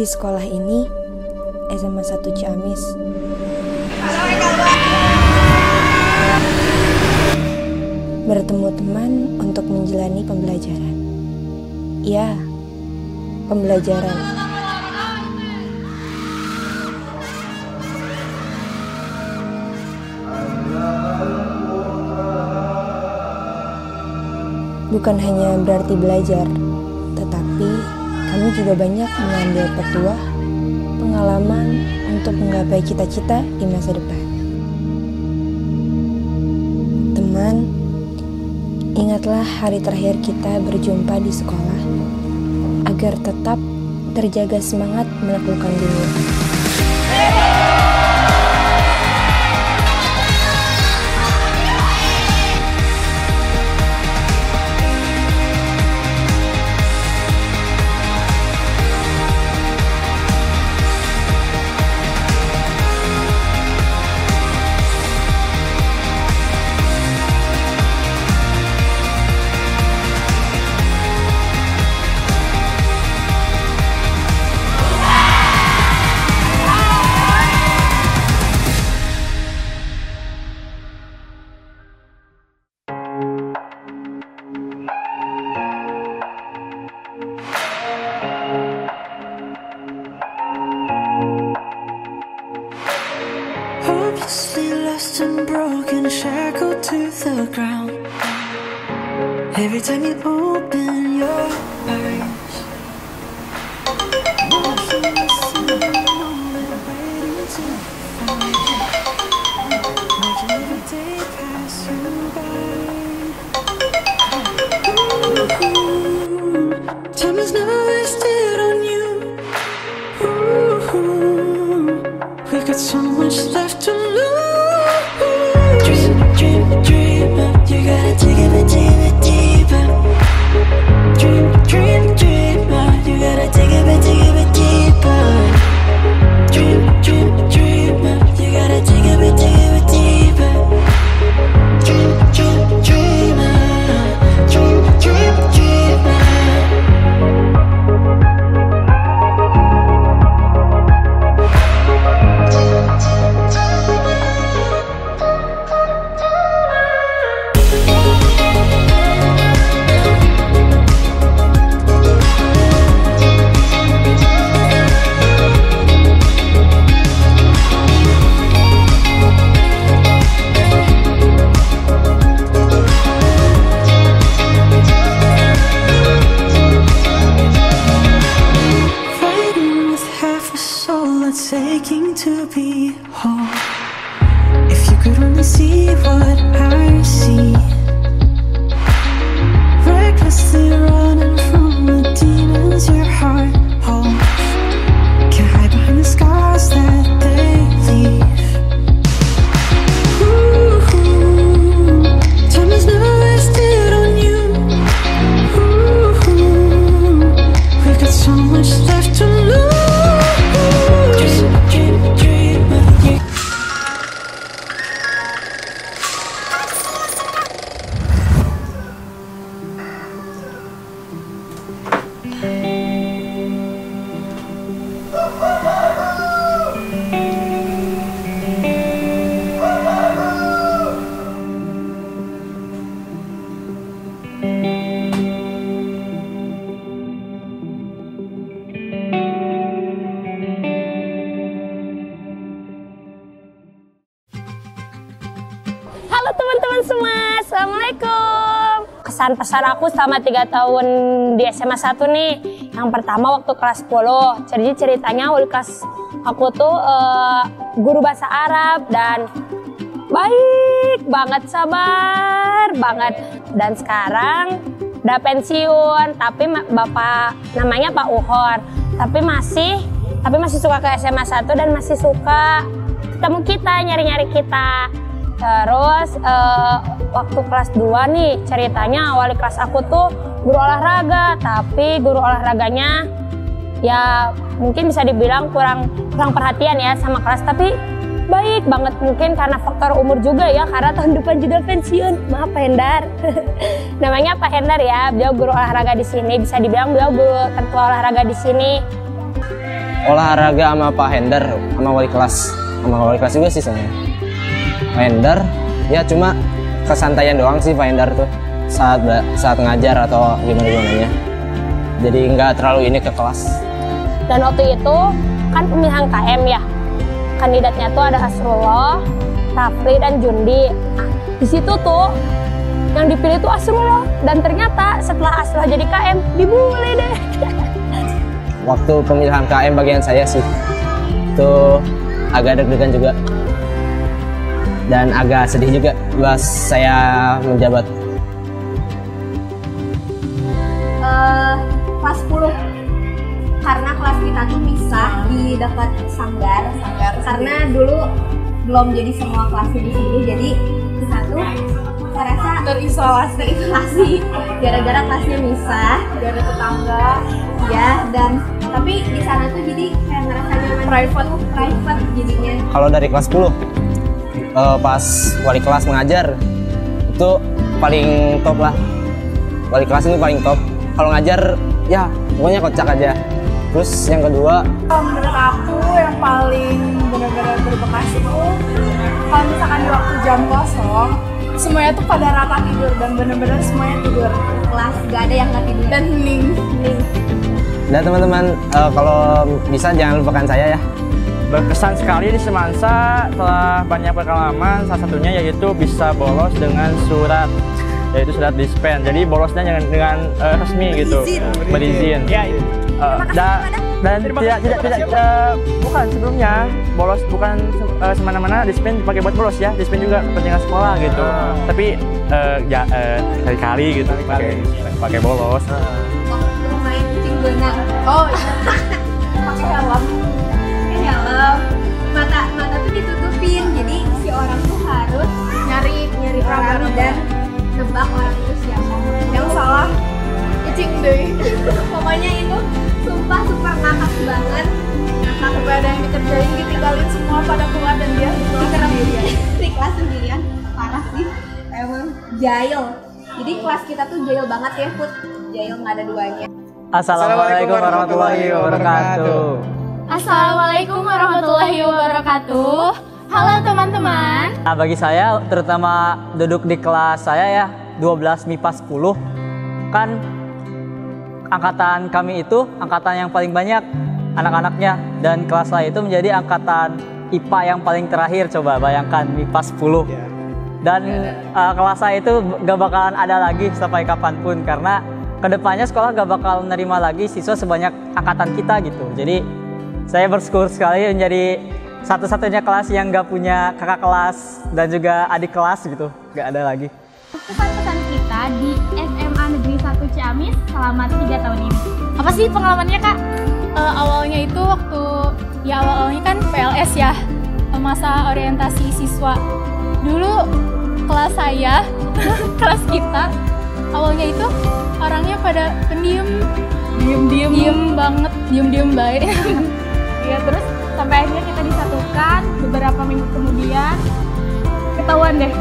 Di sekolah ini, SMA 1 Ciamis, bertemu teman untuk menjalani pembelajaran. Ya, pembelajaran. Bukan hanya berarti belajar, tetapi kami juga banyak mengambil petuah, pengalaman untuk menggapai cita-cita di masa depan. Teman, ingatlah hari terakhir kita berjumpa di sekolah, agar tetap terjaga semangat menaklukkan dunia. Hopelessly lost and broken, shackled to the ground. Every time you open your eyes, nothing is seen, moment waiting to find. Watching every day pass you by. Time is never wasted on you. We've got so much left to lose. Dream, dreamer, you gotta take it a bit deeper. Dream, dreamer, you gotta take it a bit deeper. Dream, dreamer, you gotta take it a bit deeper. Dream, dreamer, dreamer. Aching to be whole. If you could only see what I see, recklessly running from the demons your heart holds. Can't hide behind the scars that they leave. Ooh, time is never wasted on you. Ooh, we've got so much left to lose. Halo teman-teman semua, Assalamualaikum. Kesan pesan aku selama 3 tahun di SMA 1 nih. Yang pertama waktu kelas 10, jadi ceritanya wali kelas aku tuh guru bahasa Arab dan baik banget, sabar banget. Dan sekarang udah pensiun, tapi bapak namanya Pak Uhor, tapi masih suka ke SMA 1 dan masih suka ketemu kita, nyari-nyari kita. Terus waktu kelas 2 nih ceritanya wali kelas aku tuh guru olahraga, tapi guru olahraganya ya mungkin bisa dibilang kurang perhatian ya sama kelas, tapi baik banget, mungkin karena faktor umur juga ya, karena tahun depan juga pensiun. Maaf Pak Hendar. Namanya Pak Hendar ya, beliau guru olahraga di sini, bisa dibilang beliau guru tertua olahraga di sini. olahraga sama Pak Hendar, sama wali kelas juga sih sebenarnya. Pak Hendar ya cuma kesantaian doang sih Pak Hendar tuh saat ngajar atau gimana. Jadi nggak terlalu ini ke kelas. Dan waktu itu kan pemilihan KM ya, kandidatnya tuh ada Asrullah, Rafli, dan Jundi. Nah, di situ tuh yang dipilih tuh Asrullah, dan ternyata setelah Asrullah jadi KM dibully deh. Waktu pemilihan KM bagian saya sih itu agak deg-degan juga dan agak sedih juga pas saya menjabat. Kelas 10 karena kelas kita tuh misah di dekat sanggar karena dulu belum jadi semua kelasnya di sini, jadi kita tuh saya rasa terisolasi gara-gara kelasnya misah, gara tetangga ya, dan tapi di sana tuh jadi kayak ngerasa nyaman, private jadinya. Kalau dari kelas 10 pas wali kelas mengajar itu paling top lah, wali kelas ini paling top. Kalau ngajar ya pokoknya kocak aja. Terus yang kedua, menurut aku yang paling benar-benar berbekas itu kalau misalkan di waktu jam kosong semuanya tuh pada rata tidur dan benar-benar semuanya tidur. Kelas gak ada yang nggak tidur Dan hening. dan teman-teman kalau bisa jangan lupakan saya ya. Berkesan sekali di Semansa telah banyak pengalaman, salah satunya yaitu bisa bolos dengan surat, yaitu surat dispen. Jadi bolosnya dengan resmi gitu, berizin. Ya, dan tidak bukan sebelumnya bolos bukan semana-mana dispen dipakai buat bolos ya, dispen juga kepentingan sekolah gitu. Tapi kali-kali gitu pakai bolos. waktu main kucing benang. Oh iya. Pakai helm. Mata tuh ditutupin, jadi si orang tuh harus nyari orang dan nebak orang itu siapa. Yang salah kucing deh. Pokoknya itu sumpah super ngakak banget. Sampai ada yang dikerjain, ditinggalin semua pada keluar dan dia di kelas sendirian. Di kelas sendirian, parah sih. Emang jail. Jadi kelas kita tuh jail banget ya, Put. Jail nggak ada duanya. Assalamualaikum warahmatullahi wabarakatuh. Assalamualaikum warahmatullahi wabarakatuh. Halo teman-teman. Nah, bagi saya terutama duduk di kelas saya ya 12 MIPA 10 kan angkatan kami itu angkatan yang paling banyak anak-anaknya, dan kelas saya itu menjadi angkatan IPA yang paling terakhir. Coba bayangkan MIPA 10 dan kelas saya itu gak bakalan ada lagi sampai kapanpun, karena kedepannya sekolah gak bakal menerima lagi siswa sebanyak angkatan kita gitu. Jadi saya bersyukur sekali menjadi satu-satunya kelas yang gak punya kakak kelas dan juga adik kelas gitu, gak ada lagi. Pesan-pesan kita di SMA Negeri 1 Ciamis selama 3 tahun ini. Apa sih pengalamannya, Kak? Awalnya itu waktu awalnya kan PLS ya, masa orientasi siswa. Dulu kelas saya, kelas kita awalnya itu orangnya pada pendiam, diem banget, diem baik. Ya terus sampai akhirnya kita disatukan, beberapa minggu kemudian ketahuan deh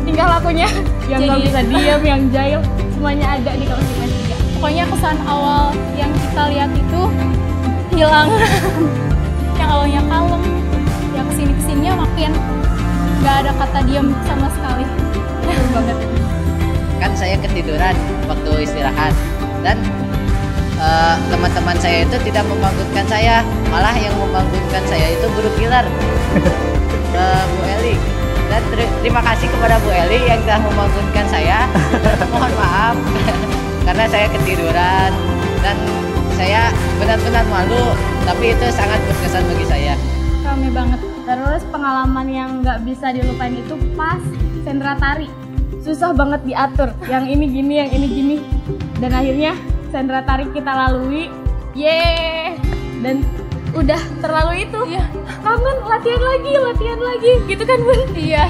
tingkah lakunya yang nggak bisa diem, yang jail, semuanya ada di kelas IPS 3. Pokoknya kesan awal yang kita lihat itu hilang. Yang awalnya kalem, yang kesini-kesininya makin nggak ada kata diem sama sekali. Banget. Kan saya ketiduran waktu istirahat, dan teman-teman saya itu tidak membangunkan saya, malah yang membangunkan saya itu guru pilar, Bu Eli. Dan terima kasih kepada Bu Eli yang telah membangunkan saya. Mohon maaf karena saya ketiduran dan saya benar-benar malu, tapi itu sangat berkesan bagi saya. Rame banget. Terus pengalaman yang nggak bisa dilupain itu pas sentra tari. Susah banget diatur, yang ini gini, yang ini gini. Dan akhirnya sentra tari kita lalui, yeay, dan udah terlalu itu, ya. Kangen latihan lagi, gitu kan Bun? Iya.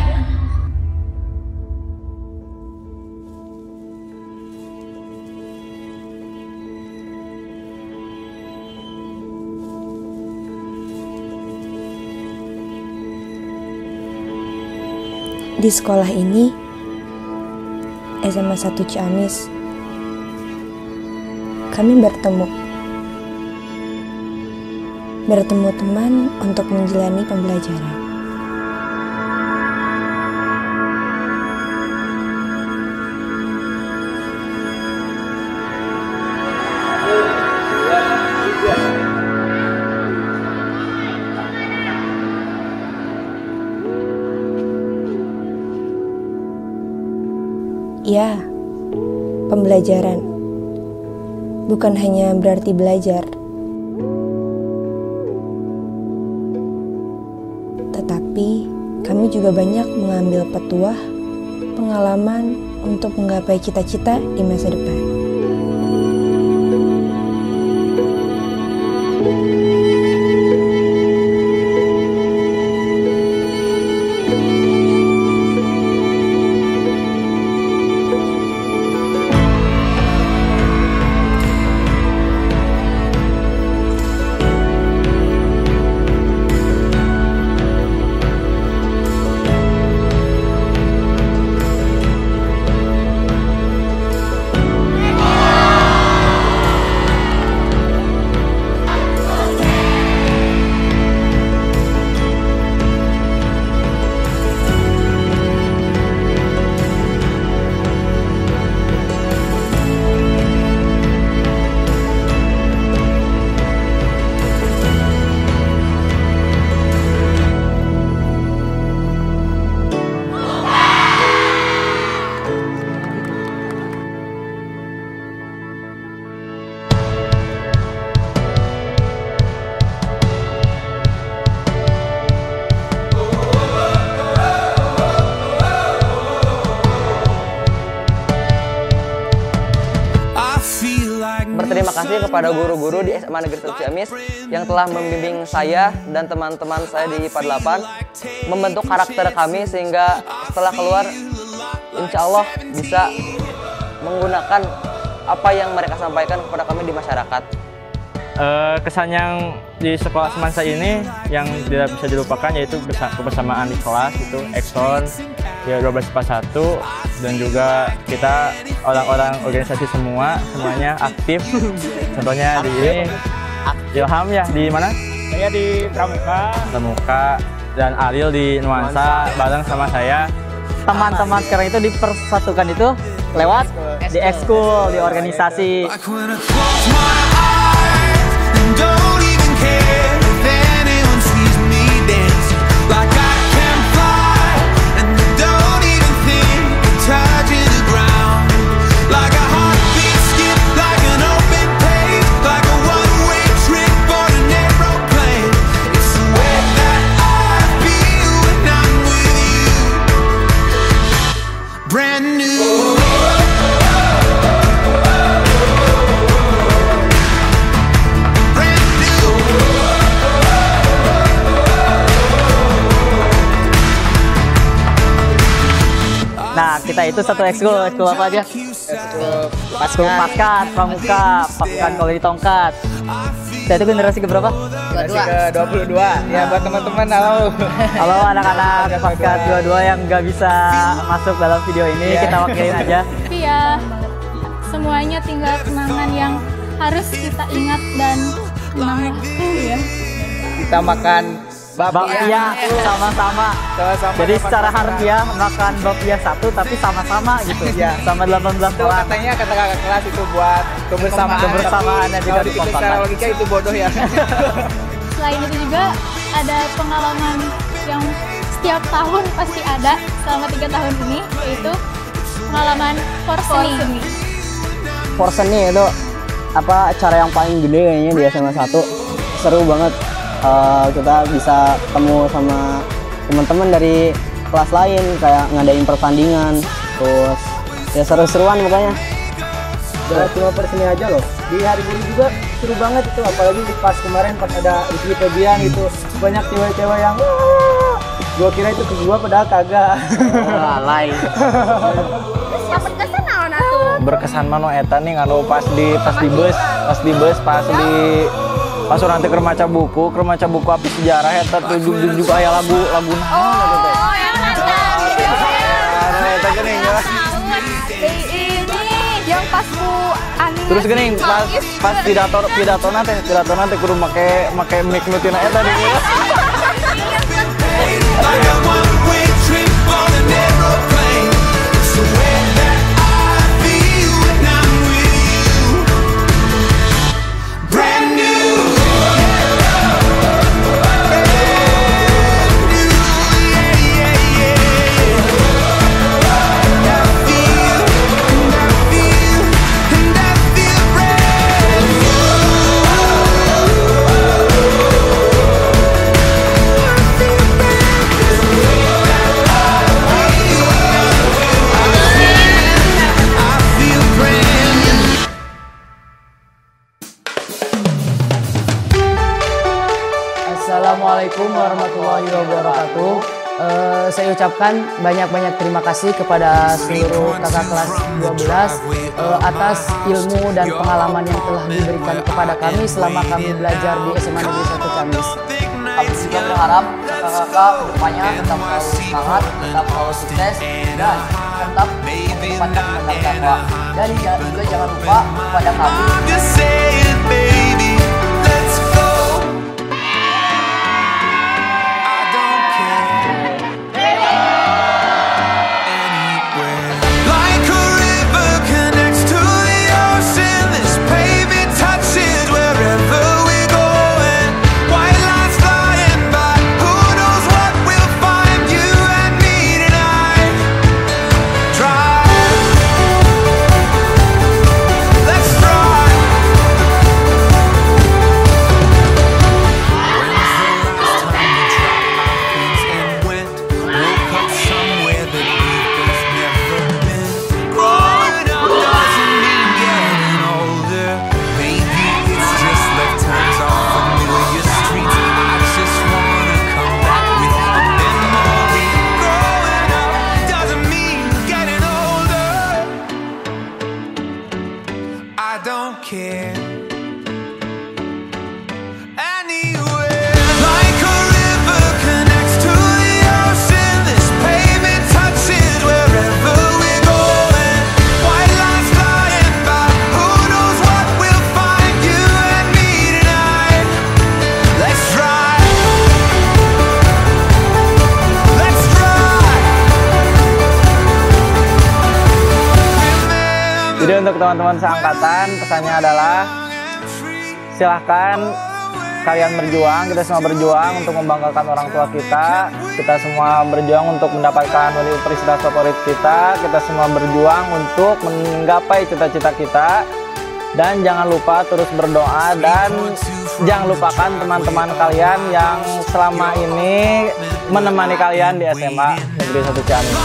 Di sekolah ini, SMA 1 Ciamis, kami bertemu. bertemu teman untuk menjalani pembelajaran. Ya, pembelajaran bukan hanya berarti belajar, tetapi kami juga banyak mengambil petuah, pengalaman untuk menggapai cita-cita di masa depan. Berterima kasih kepada guru-guru di SMA Negeri 1 Ciamis yang telah membimbing saya dan teman-teman saya di IPA 8 membentuk karakter kami sehingga setelah keluar insya Allah bisa menggunakan apa yang mereka sampaikan kepada kami di masyarakat. Kesan yang di sekolah semansa ini yang tidak bisa dilupakan yaitu kebersamaan di kelas, itu Exxon ya 12/1, dan juga kita orang-orang organisasi semuanya aktif. Contohnya di ini Ilham ya di mana? Saya di Pramuka dan Ariel di Nuansa bareng sama saya. Teman-teman sekarang itu dipersatukan itu lewat di ekskul, di organisasi. Don't even care if anyone sees me dancing like I can fly, and don't even think of touching the ground. Like a heartbeat skip, like an open page, like a one-way trip on an aeroplane. It's the way that I feel when I'm with you. Brand new. Nah, kita itu satu ekskul apa aja? Ekskul Paskat, Pramuka, pasukan Koloni Tongkat. Kita itu generasi keberapa? Generasi ke-22. Ya, buat teman-teman, halo. Halo anak-anak Paskat 22 yang nggak bisa masuk dalam video ini, kita wakilin aja. Tapi ya, semuanya tinggal kenangan yang harus kita ingat dan kenang ya. Kita makan Bapia sama-sama. Jadi secara harfiah makan bapia satu tapi sama-sama gitu. Ya. Sama 18 itu orang. katanya kata kakak kelas itu buat kebersamaan yang kalau tidak dipikir secara logika itu bodoh ya. Selain itu juga ada pengalaman yang setiap tahun pasti ada selama 3 tahun ini, yaitu pengalaman porseni. Porseni itu apa acara yang paling gede kayaknya di SMA 1. Seru banget. Kita bisa ketemu sama teman-teman dari kelas lain, kayak ngadain pertandingan, terus ya seru-seruan pokoknya. Gak cuma Porseni aja loh, di hari guru juga seru banget itu, apalagi pas kemarin pas ada Rizky Febian gitu, banyak cewek-cewek yang gua kira itu ke gua padahal kagak. Lalai. Yang berkesan naon atuh? Berkesan mano eta nih nganu pas di orang teh keur maca buku api sejarah eta tuh juga aya lagu naon eta teh. Oh, yang nonton. Eta geuning ya. Ini Emang pas ku animasi. Terus gini pas pidato nanti kudu make mic nu tina eta tadi. Assalamualaikum warahmatullahi wabarakatuh. Saya ucapkan banyak-banyak terima kasih kepada seluruh kakak kelas 12 atas ilmu dan pengalaman yang telah diberikan kepada kami selama kami belajar di SMA Negeri 1 Ciamis. Kami juga berharap kakak-kakak kedepannya tetap selalu semangat, tetap selalu sukses, dan tetap mengedepankan tentang dakwah. Dan juga jangan lupa kepada kami. Jadi untuk teman-teman seangkatan, pesannya adalah silahkan kalian berjuang, kita semua berjuang untuk membanggakan orang tua kita. Kita semua berjuang untuk mendapatkan universitas favorit kita semua berjuang untuk menggapai cita-cita kita. Dan jangan lupa terus berdoa dan jangan lupakan teman-teman kalian yang selama ini menemani kalian di SMA Negeri 1 Ciamis.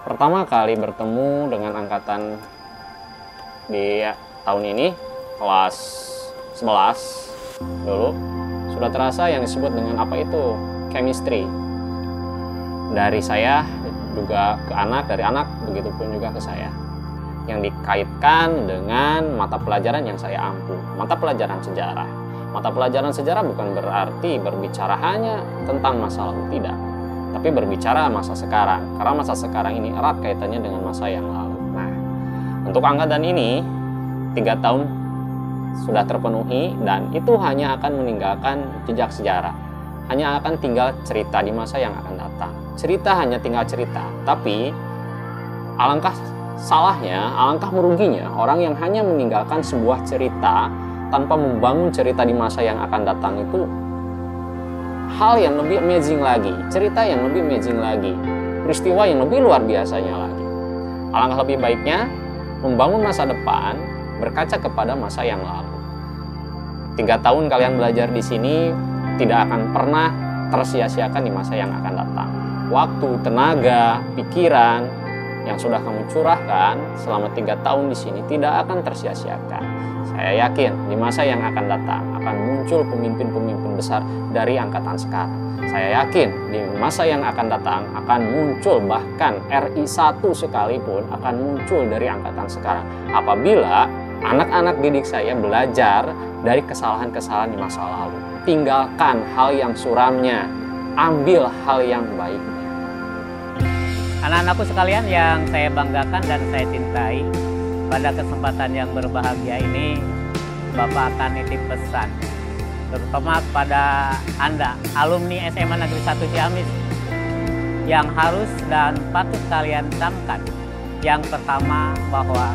Pertama kali bertemu dengan angkatan di tahun ini, kelas 11 dulu, sudah terasa yang disebut dengan apa itu chemistry. Dari saya juga ke anak, dari anak begitu pun juga ke saya. Yang dikaitkan dengan mata pelajaran yang saya ampu, mata pelajaran sejarah. Mata pelajaran sejarah bukan berarti berbicara hanya tentang masa lalu, tidak. Tapi berbicara masa sekarang, karena masa sekarang ini erat kaitannya dengan masa yang lalu. Nah, untuk angkatan ini 3 tahun sudah terpenuhi dan itu hanya akan meninggalkan jejak sejarah. Hanya akan tinggal cerita di masa yang akan datang. Cerita hanya tinggal cerita, tapi alangkah salahnya, alangkah meruginya orang yang hanya meninggalkan sebuah cerita tanpa membangun cerita di masa yang akan datang itu hal yang lebih amazing lagi, cerita yang lebih amazing lagi, peristiwa yang lebih luar biasanya lagi. Alangkah lebih baiknya membangun masa depan berkaca kepada masa yang lalu. 3 tahun kalian belajar di sini tidak akan pernah tersia-siakan di masa yang akan datang. Waktu, tenaga, pikiran yang sudah kamu curahkan selama 3 tahun di sini tidak akan tersia-siakan. Saya yakin di masa yang akan datang akan muncul pemimpin-pemimpin besar dari angkatan sekarang. Saya yakin di masa yang akan datang akan muncul bahkan RI 1 sekalipun akan muncul dari angkatan sekarang. Apabila anak-anak didik saya belajar dari kesalahan-kesalahan di masa lalu. Tinggalkan hal yang suramnya, ambil hal yang baiknya. Anak-anakku sekalian yang saya banggakan dan saya cintai, pada kesempatan yang berbahagia ini, Bapak akan nitip pesan, terutama pada Anda, alumni SMA Negeri 1 Ciamis, yang harus dan patut kalian camkan. Yang pertama, bahwa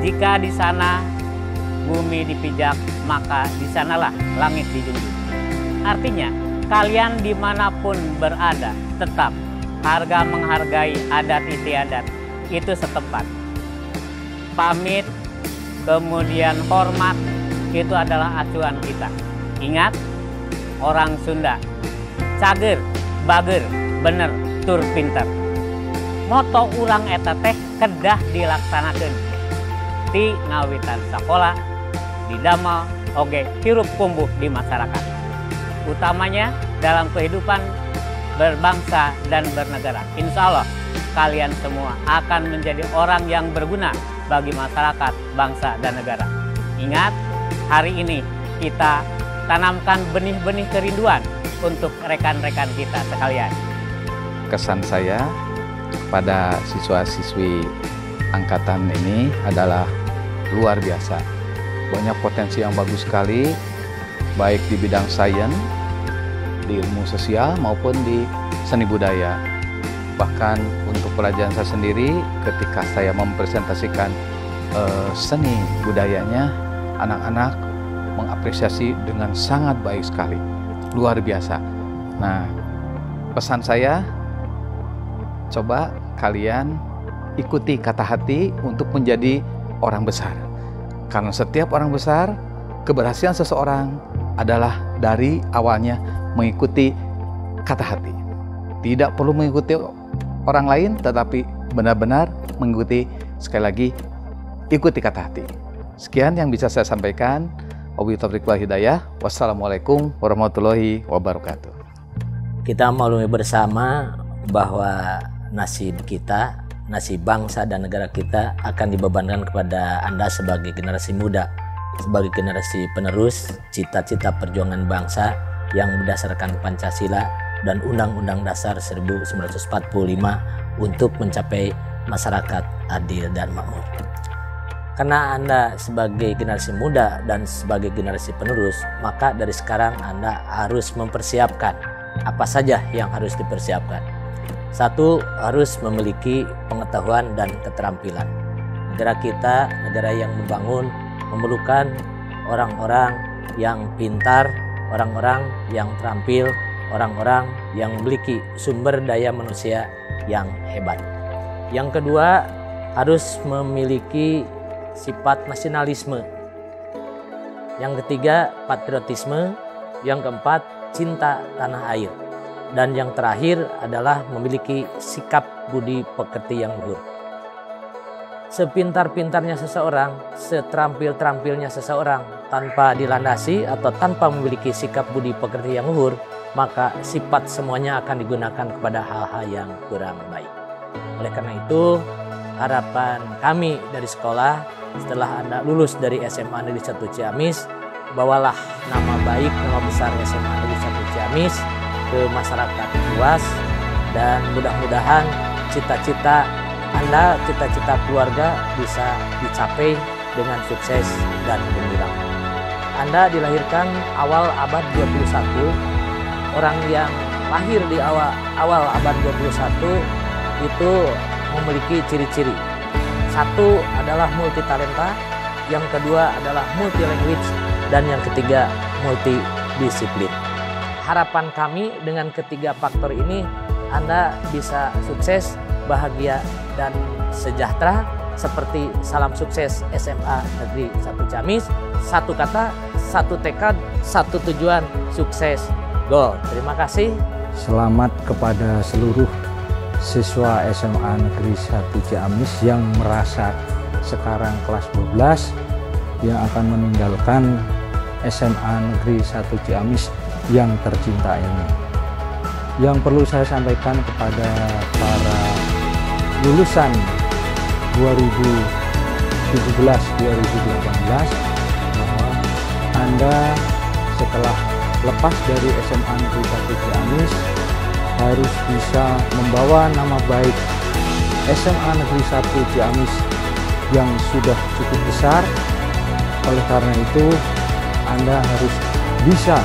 jika di sana bumi dipijak, maka di sanalah langit dijunjung. Artinya, kalian dimanapun berada, tetap harga menghargai adat istiadat itu setempat. Pamit, kemudian hormat, itu adalah acuan kita. Ingat, orang Sunda, cager, bager, bener, tur pinter. Moto urang eta teh kedah dilaksanakeun di ngawitan sakola, di damel, oge hirup kumbuh di masyarakat. Utamanya dalam kehidupan berbangsa dan bernegara. Insya Allah kalian semua akan menjadi orang yang berguna bagi masyarakat, bangsa, dan negara. Ingat, hari ini kita tanamkan benih-benih kerinduan untuk rekan-rekan kita sekalian. Kesan saya pada siswa-siswi angkatan ini adalah luar biasa. Banyak potensi yang bagus sekali, baik di bidang sains, di ilmu sosial, maupun di seni budaya. Bahkan untuk pelajaran saya sendiri, ketika saya mempresentasikan seni budayanya, anak-anak mengapresiasi dengan sangat baik sekali, luar biasa. Nah, pesan saya, coba kalian ikuti kata hati untuk menjadi orang besar. Karena setiap orang besar, keberhasilan seseorang adalah dari awalnya mengikuti kata hati. Tidak perlu mengikuti orang lain, tetapi benar-benar mengikuti, sekali lagi, ikuti kata hati. Sekian yang bisa saya sampaikan. Wabillahi taufiq wal hidayah. Wassalamualaikum warahmatullahi wabarakatuh. Kita maklumi bersama bahwa nasib kita, nasib bangsa dan negara kita akan dibebankan kepada Anda sebagai generasi muda, sebagai generasi penerus cita-cita perjuangan bangsa yang berdasarkan Pancasila dan Undang-Undang Dasar 1945 untuk mencapai masyarakat adil dan makmur. Karena Anda sebagai generasi muda dan sebagai generasi penerus, maka dari sekarang Anda harus mempersiapkan apa saja yang harus dipersiapkan. 1, harus memiliki pengetahuan dan keterampilan. Negara kita, negara yang membangun, memerlukan orang-orang yang pintar, orang-orang yang terampil, orang-orang yang memiliki sumber daya manusia yang hebat. Yang kedua, harus memiliki sifat nasionalisme. Yang ketiga, patriotisme. Yang keempat, cinta tanah air. Dan yang terakhir adalah memiliki sikap budi pekerti yang luhur. Sepintar-pintarnya seseorang, seterampil-terampilnya seseorang, tanpa dilandasi atau tanpa memiliki sikap budi pekerti yang luhur, maka sifat semuanya akan digunakan kepada hal-hal yang kurang baik. Oleh karena itu, harapan kami dari sekolah, setelah Anda lulus dari SMA Negeri 1 Ciamis, bawalah nama baik, nama besar SMA Negeri 1 Ciamis ke masyarakat luas, dan mudah-mudahan cita-cita Anda, cita-cita keluarga bisa dicapai dengan sukses dan gemilang. Anda dilahirkan awal abad 21, orang yang lahir di awal abad 21 itu memiliki ciri-ciri. Satu adalah multi talenta, yang kedua adalah multi language, dan yang ketiga multi disiplin. Harapan kami dengan ketiga faktor ini, Anda bisa sukses, bahagia, dan sejahtera seperti salam sukses SMA Negeri 1 Ciamis. Satu kata, satu tekad, satu tujuan, sukses. Go. Terima kasih. Selamat kepada seluruh siswa SMA Negeri 1 Ciamis yang merasa sekarang kelas 12 yang akan meninggalkan SMA Negeri 1 Ciamis yang tercinta ini. Yang perlu saya sampaikan kepada para lulusan 2017-2018 bahwa Anda setelah lepas dari SMA Negeri 1 Ciamis harus bisa membawa nama baik SMA Negeri 1 Ciamis yang sudah cukup besar. Oleh karena itu, Anda harus bisa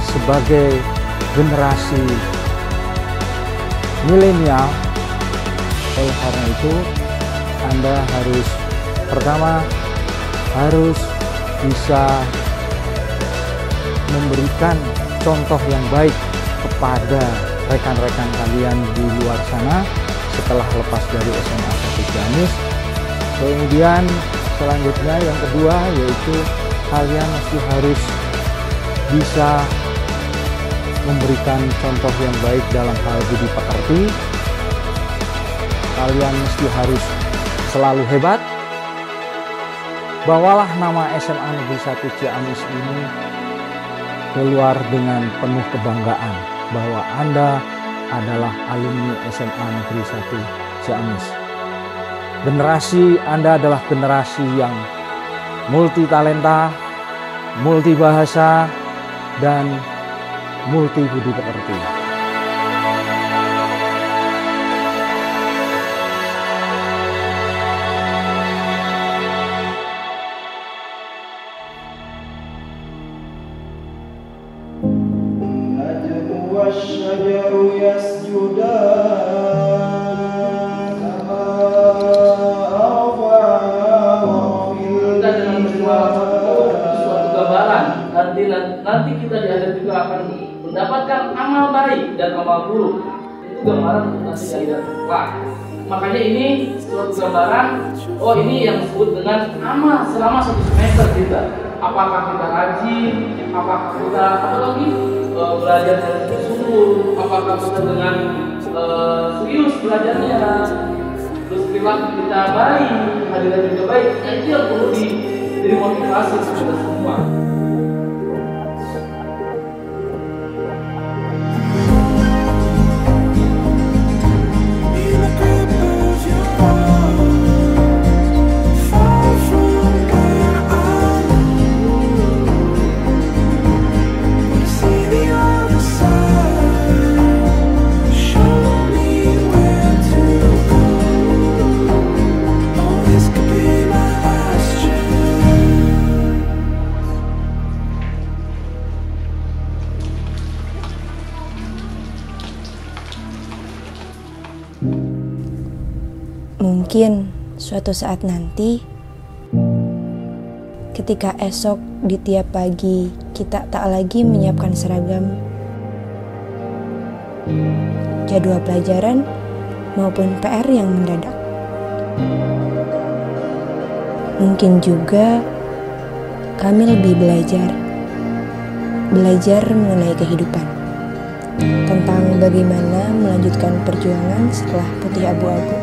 sebagai generasi milenial. Oleh karena itu, Anda harus pertama harus bisa memberikan contoh yang baik kepada rekan-rekan kalian di luar sana setelah lepas dari SMA 1 Ciamis. Kemudian selanjutnya yang kedua yaitu kalian mesti harus bisa memberikan contoh yang baik dalam hal budi pekerti. Kalian mesti harus selalu hebat. Bawalah nama SMA Negeri 1 Ciamis ini keluar dengan penuh kebanggaan bahwa Anda adalah alumni SMA Negeri 1 Ciamis. Generasi Anda adalah generasi yang multi talenta, multi bahasa, dan multi budi pekerti. والشجر يسجدان kita dengan suatu gambaran nanti kita di akhir juga akan mendapatkan amal baik dan amal buruk. Itu gambaran untuk nanti di akhir. Wah, makanya ini suatu gambaran. Oh, ini yang disebut dengan amal selama 1 semester kita. Apakah kita rajin? Apakah kita belajar dari sungguh? Apakah kita dengan serius belajarnya? Terus perilaku kita baik, hadiran juga baik. Nah, itu yang perlu jadi motivasi kita semua. Mungkin suatu saat nanti, ketika esok di tiap pagi kita tak lagi menyiapkan seragam, jadwal pelajaran maupun PR yang mendadak. Mungkin juga kami lebih belajar mengenai kehidupan, tentang bagaimana melanjutkan perjuangan setelah putih abu-abu.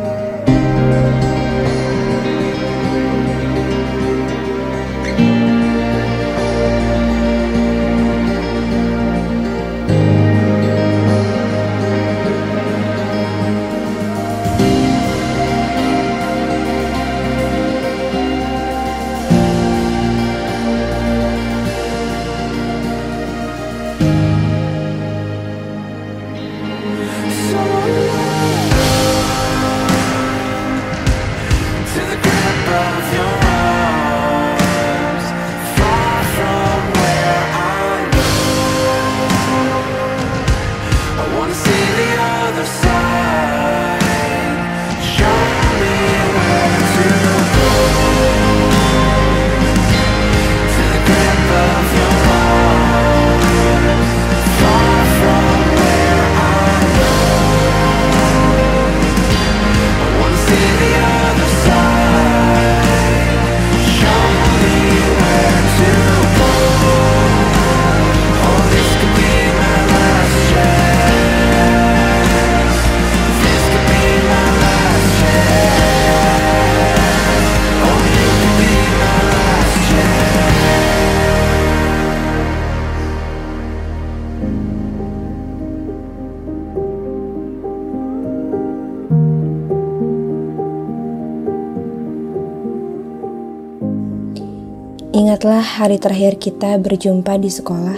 Ingatlah hari terakhir kita berjumpa di sekolah,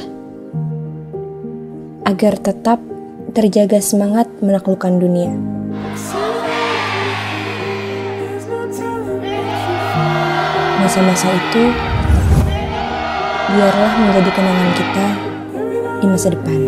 agar tetap terjaga semangat menaklukkan dunia. Masa-masa itu biarlah menjadi kenangan kita di masa depan.